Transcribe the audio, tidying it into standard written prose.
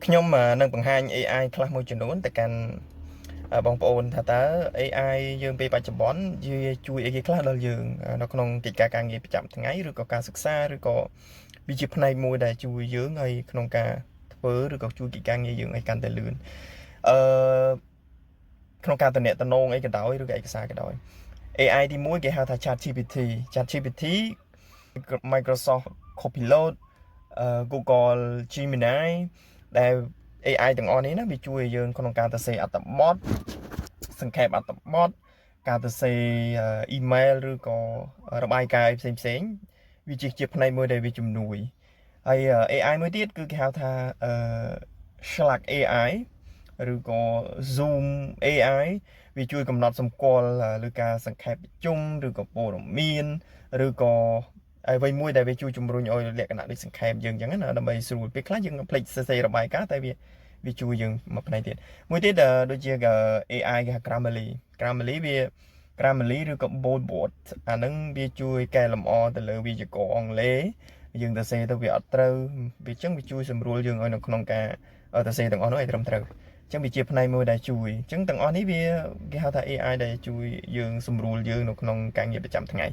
ខ្ញុំនឹងបង្ហាញ AI ខ្លះមួយចំនួនទៅកាន់បងប្អូនថាតើ AI យើងពេលបច្ចុប្បន្នវាជួយអីគេខ្លះដល់យើងនៅក្នុងកិច្ចការការងារប្រចាំថ្ងៃឬក៏ការសិក្សាឬក៏វាជាផ្នែកមួយដែលជួយយើងឲ្យក្នុងការធ្វើឬក៏ជួយកិច្ចការងារយើងឲ្យកាន់តែលឿនអឺក្នុងការតំណែងអីក៏ដោយឬក៏ឯកសារក៏ដោយ AI ទី1គេហៅថា ChatGPT Microsoft Copilot Google Gemini ដែល AI ទាំងអស់នេះណាវាជួយឲ្យយើងក្នុងការទៅសេអត្ថបទសង្ខេបអត្ថបទការទៅសេអ៊ីមែលឬក៏របាយការណ៍ផ្សេងវាជាផ្នែកមួយដែលវាជំនួយហើយ AI មួយទៀតគឺគេហៅថាSlack AI ឬក៏ Zoom AI វាជួយកំណត់សម្គាល់ឬការសង្ខេបប្រជុំឬក៏ព័ត៌មានឬក៏អ្វីមួយដែលវាជួយជំរុញឲ្យលក្ខណៈដូចសង្ខេបយើងអញ្ចឹងណាដើម្បីស្រួលពេលខ្លះយើងភ្លេចសរសេររបាយការណ៍តែវាជួយយើងមួយផ្នែកទៀតមួយទៀតដូចជា AI គេហៅ Grammarly វា Grammarly ឬក៏ Boldboard អាហ្នឹងវាជួយកែលម្អទៅលើវេយ្យាករណ៍អង់គ្លេសយើងទៅសេទៅវាអត់ត្រូវវាអញ្ចឹងវាជួយសម្រួលយើងឲ្យនៅក្នុងការទៅសេទាំងអស់នោះឲ្យត្រឹមត្រូវអញ្ចឹងវាជាផ្នែកមួយដែលជួយអញ្ចឹងទាំងអស់នេះវាគេហៅថា AI ដែលជួយយើងសម្រួលយើងនៅក្នុងការងារប្រចាំថ្ងៃ